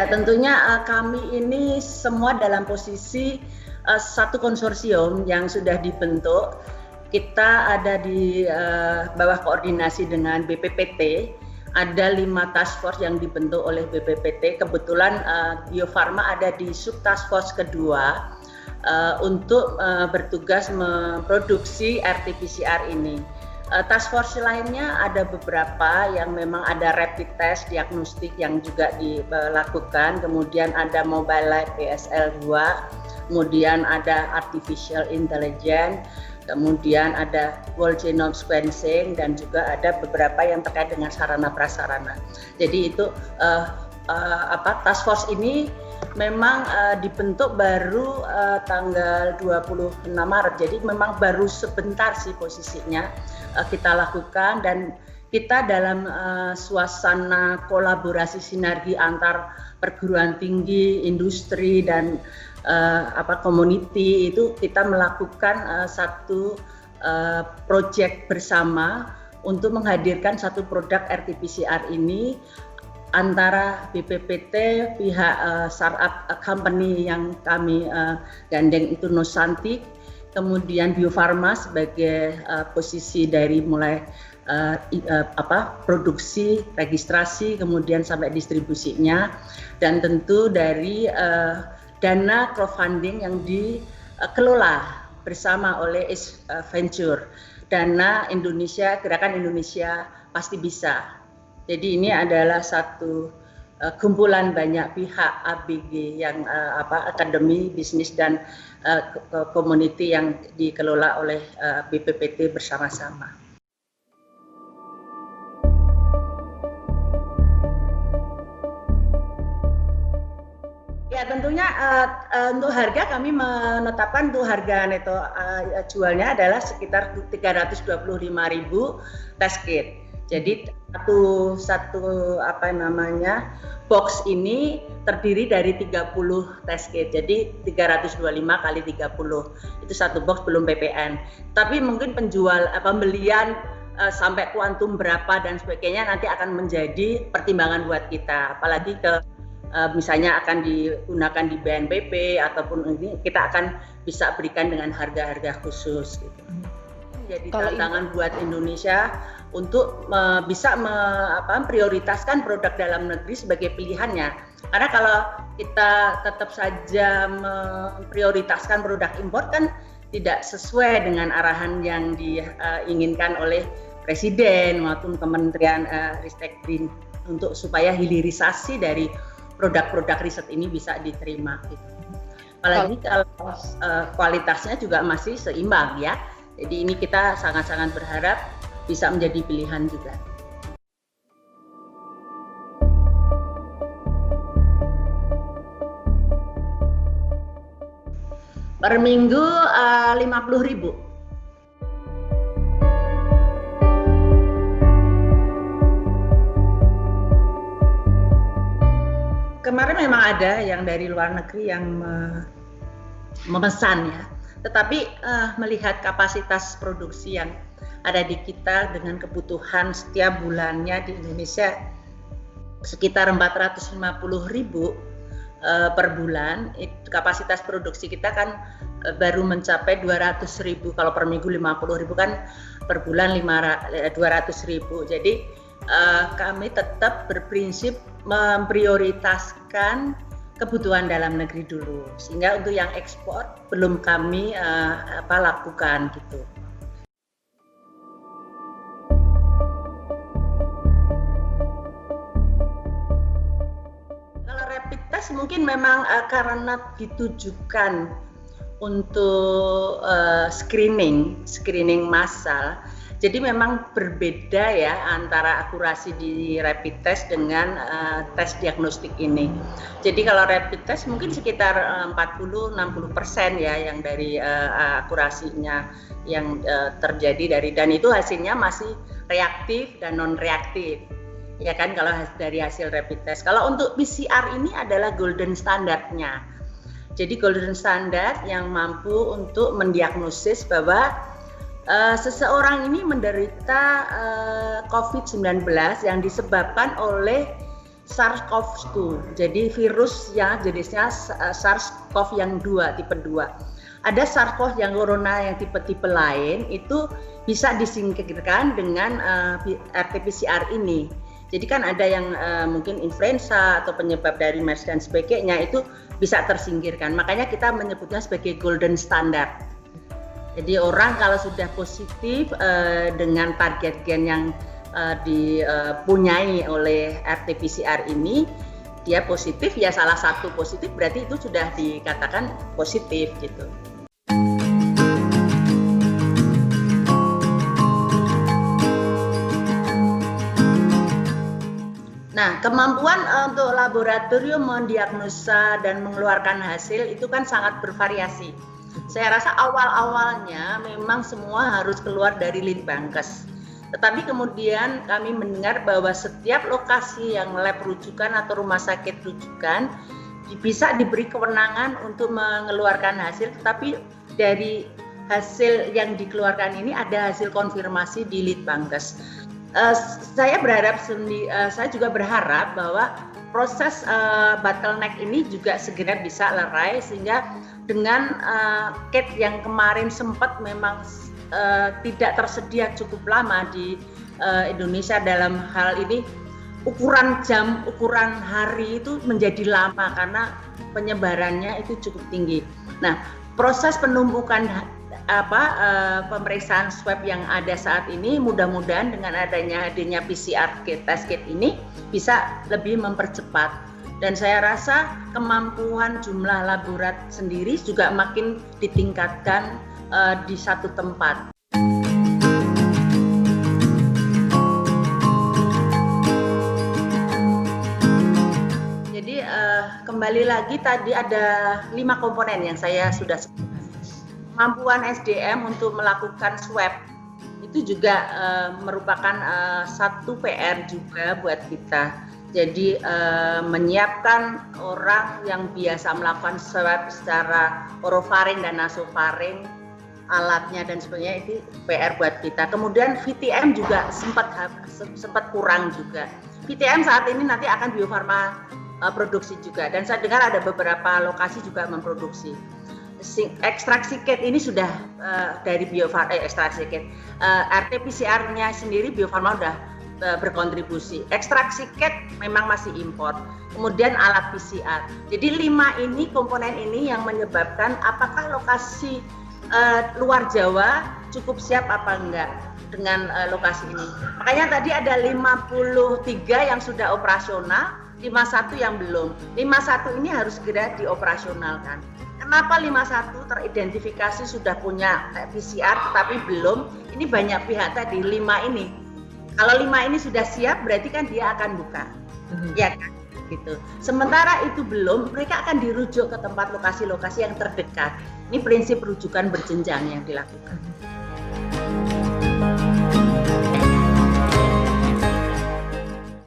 Ya, tentunya kami ini semua dalam posisi satu konsorsium yang sudah dibentuk. Kita ada di bawah koordinasi dengan BPPT. Ada 5 task force yang dibentuk oleh BPPT. Kebetulan Bio Farma ada di sub task force kedua untuk bertugas memproduksi RT-PCR ini. Task force lainnya ada beberapa yang memang ada rapid test diagnostik yang juga dilakukan, kemudian ada mobile lab BSL-2, kemudian ada artificial intelligence, kemudian ada whole genome sequencing, dan juga ada beberapa yang terkait dengan sarana prasarana. Jadi itu task force ini memang dibentuk baru tanggal 26 Maret. Jadi memang baru sebentar sih posisinya kita lakukan, dan kita dalam suasana kolaborasi sinergi antar perguruan tinggi, industri, dan community itu kita melakukan satu proyek bersama untuk menghadirkan satu produk RT-PCR ini antara BPPT, pihak startup company yang kami gandeng itu Nosantik, kemudian Bio Farma sebagai posisi dari mulai produksi, registrasi, kemudian sampai distribusinya, dan tentu dari dana crowdfunding yang dikelola bersama oleh Ace Venture, dana Indonesia, Gerakan Indonesia Pasti Bisa. Jadi ini adalah satu kumpulan banyak pihak ABG yang akademi, bisnis, dan community yang dikelola oleh BPPT bersama-sama. Ya, tentunya untuk harga kami menetapkan untuk harga neto jualnya adalah sekitar 325.000 test kit. Jadi satu box ini terdiri dari 30 test kit. Jadi 325 kali 30 itu satu box, belum PPN. Tapi mungkin pembelian sampai kuantum berapa dan sebagainya nanti akan menjadi pertimbangan buat kita. Apalagi misalnya akan digunakan di BNPB ataupun ini kita akan bisa berikan dengan harga-harga khusus gitu. Jadi tantangan buat Indonesia untuk bisa prioritaskan produk dalam negeri sebagai pilihannya. Karena kalau kita tetap saja memprioritaskan produk impor kan tidak sesuai dengan arahan yang diinginkan oleh Presiden maupun Kementerian Ristekdin untuk supaya hilirisasi dari produk-produk riset ini bisa diterima. Gitu. Apalagi kalau kualitasnya juga masih seimbang ya. Jadi ini kita sangat-sangat berharap bisa menjadi pilihan juga. Per minggu 50.000. Kemarin memang ada yang dari luar negeri yang memesan ya. Tetapi melihat kapasitas produksi yang ada di kita dengan kebutuhan setiap bulannya di Indonesia sekitar 450.000 per bulan, kapasitas produksi kita kan baru mencapai 200.000, kalau per minggu 50.000 kan per bulan 200.000. Jadi kami tetap berprinsip memprioritaskan kebutuhan dalam negeri dulu, sehingga untuk yang ekspor belum kami lakukan gitu. Kalau rapid test mungkin memang karena ditujukan untuk screening massal. Jadi memang berbeda ya antara akurasi di rapid test dengan tes diagnostik ini. Jadi kalau rapid test mungkin sekitar 40-60% ya yang dari akurasinya yang terjadi dan itu hasilnya masih reaktif dan non reaktif. Ya kan kalau dari hasil rapid test. Kalau untuk PCR ini adalah golden standardnya. Jadi golden standard yang mampu untuk mendiagnosis bahwa seseorang ini menderita COVID-19 yang disebabkan oleh SARS-CoV-2. Jadi virus yang jenisnya SARS-CoV yang 2, tipe 2. Ada SARS-CoV yang corona yang tipe-tipe lain itu bisa disingkirkan dengan RT-PCR ini. Jadi kan ada yang mungkin influenza atau penyebab dari MERS dan sebagainya itu bisa tersingkirkan. Makanya kita menyebutnya sebagai golden standard. Jadi orang kalau sudah positif dengan target gen yang dipunyai oleh RT-PCR ini, dia positif, ya salah satu positif berarti itu sudah dikatakan positif gitu. Nah, kemampuan untuk laboratorium mendiagnosa dan mengeluarkan hasil itu kan sangat bervariasi. Saya rasa awal-awalnya memang semua harus keluar dari Litbangkes. Tetapi kemudian kami mendengar bahwa setiap lokasi yang lab rujukan atau rumah sakit rujukan bisa diberi kewenangan untuk mengeluarkan hasil, tetapi dari hasil yang dikeluarkan ini ada hasil konfirmasi di Litbangkes. Saya juga berharap bahwa proses bottleneck ini juga segera bisa lerai, sehingga dengan kit yang kemarin sempat memang tidak tersedia cukup lama di Indonesia dalam hal ini, ukuran jam, ukuran hari itu menjadi lama karena penyebarannya itu cukup tinggi. Nah, proses penumpukan pemeriksaan swab yang ada saat ini mudah-mudahan dengan hadirnya PCR kit, test kit ini bisa lebih mempercepat. Dan saya rasa kemampuan jumlah laborat sendiri juga makin ditingkatkan di satu tempat. Jadi kembali lagi tadi ada 5 komponen yang saya sudah sebutkan. Kemampuan SDM untuk melakukan swab itu juga merupakan satu PR juga buat kita. Jadi menyiapkan orang yang biasa melakukan swab secara orofaring dan nasofaring, alatnya dan sebagainya, itu PR buat kita. Kemudian VTM juga sempat kurang juga. VTM saat ini nanti akan Bio Farma produksi juga, dan saya dengar ada beberapa lokasi juga memproduksi. Ekstraksi kit ini sudah dari Bio Farma, ekstraksi kit RT-PCR-nya sendiri Bio Farma sudah berkontribusi. Ekstraksi kit memang masih impor. Kemudian alat PCR. Jadi 5 ini, komponen ini yang menyebabkan apakah lokasi luar Jawa cukup siap apa enggak dengan lokasi ini. Makanya tadi ada 53 yang sudah operasional, 51 yang belum. 51 ini harus segera dioperasionalkan. Kenapa 51 teridentifikasi sudah punya PCR tetapi belum? Ini banyak pihak tadi, 5 ini. Kalau 5 ini sudah siap berarti kan dia akan buka. Ya kan? Gitu. Sementara itu belum, mereka akan dirujuk ke tempat lokasi-lokasi yang terdekat. Ini prinsip rujukan berjenjang yang dilakukan.